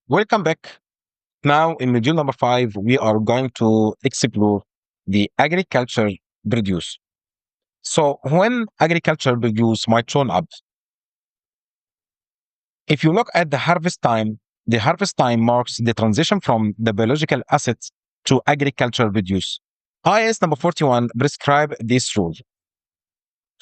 Welcome back. Now, in module number 5, we are going to explore the agriculture produce. So, when agriculture produce might show up, if you look at the harvest time marks the transition from the biological assets to agriculture produce. IAS number 41 prescribe this rule.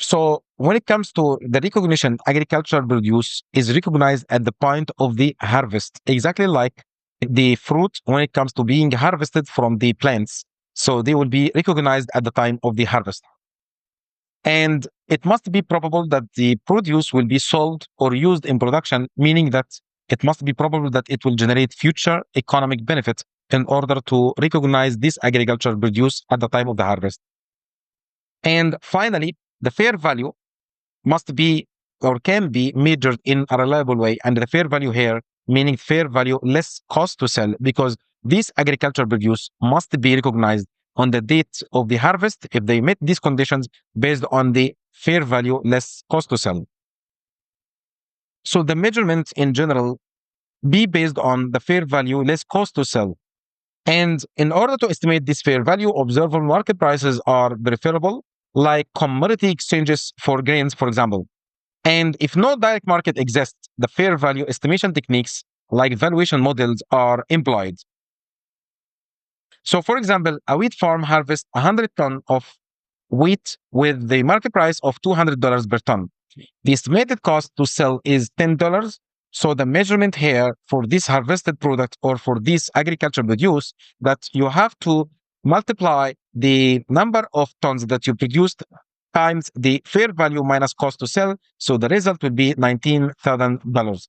So, when it comes to the recognition, agricultural produce is recognized at the point of the harvest, exactly like the fruit when it comes to being harvested from the plants. So, they will be recognized at the time of the harvest. And it must be probable that the produce will be sold or used in production, meaning that it must be probable that it will generate future economic benefit in order to recognize this agricultural produce at the time of the harvest. And finally, the fair value must be or can be measured in a reliable way. And the fair value here, meaning fair value less cost to sell, because this agricultural produce must be recognized on the date of the harvest if they met these conditions based on the fair value less cost to sell. So the measurement in general be based on the fair value less cost to sell. And in order to estimate this fair value, observable market prices are preferable, like commodity exchanges for grains, for example. And if no direct market exists, the fair value estimation techniques like valuation models are employed. So, for example, a wheat farm harvests 100 tons of wheat with the market price of $200 per ton. The estimated cost to sell is $10. So the measurement here for this harvested product or for this agricultural produce, that you have to multiply the number of tons that you produced times the fair value minus cost to sell. So the result will be $19,000.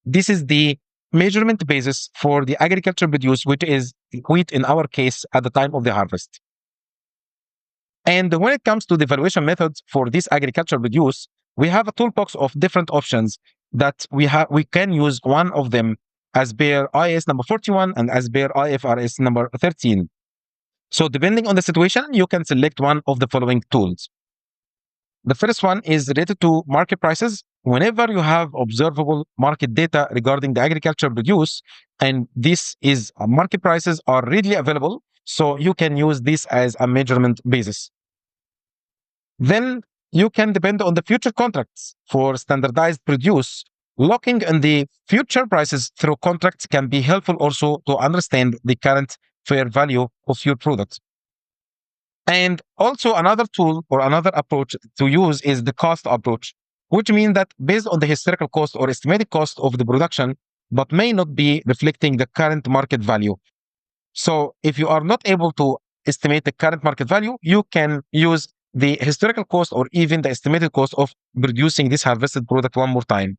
This is the measurement basis for the agricultural produce, which is wheat in our case at the time of the harvest. And when it comes to the valuation methods for this agricultural produce, we have a toolbox of different options that we can use one of them as per IAS number 41 and as per IFRS number 13. So depending on the situation, you can select one of the following tools. The first one is related to market prices. Whenever you have observable market data regarding the agricultural produce, and this is market prices are readily available, so you can use this as a measurement basis. Then you can depend on the future contracts for standardized produce. Locking in the future prices through contracts can be helpful also to understand the current fair value of your product. And also another tool or another approach to use is the cost approach, which means that based on the historical cost or estimated cost of the production, but may not be reflecting the current market value. So if you are not able to estimate the current market value, you can use the historical cost or even the estimated cost of producing this harvested product one more time.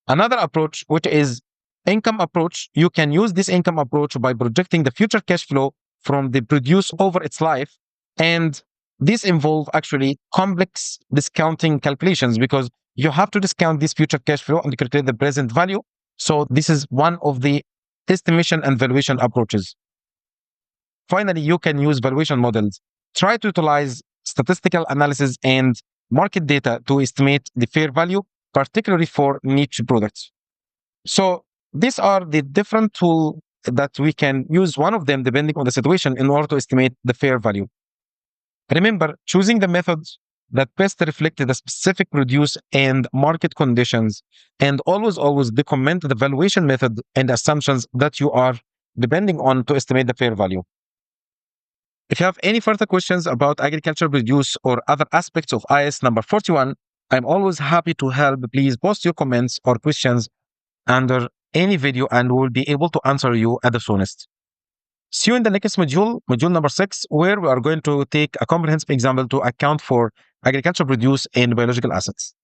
Another approach, which is income approach, you can use this income approach by projecting the future cash flow from the produce over its life. And this involves actually complex discounting calculations because you have to discount this future cash flow and calculate the present value. So this is one of the estimation and valuation approaches. Finally, you can use valuation models. Try to utilize statistical analysis and market data to estimate the fair value, particularly for niche products. So these are the different tools that we can use one of them depending on the situation in order to estimate the fair value. Remember, choosing the methods that best reflect the specific produce and market conditions, and always document the valuation method and assumptions that you are depending on to estimate the fair value. If you have any further questions about agricultural produce or other aspects of IAS number 41, I'm always happy to help. Please post your comments or questions under any video and we'll be able to answer you at the soonest. See you in the next module, module number 6, where we are going to take a comprehensive example to account for agricultural produce and biological assets.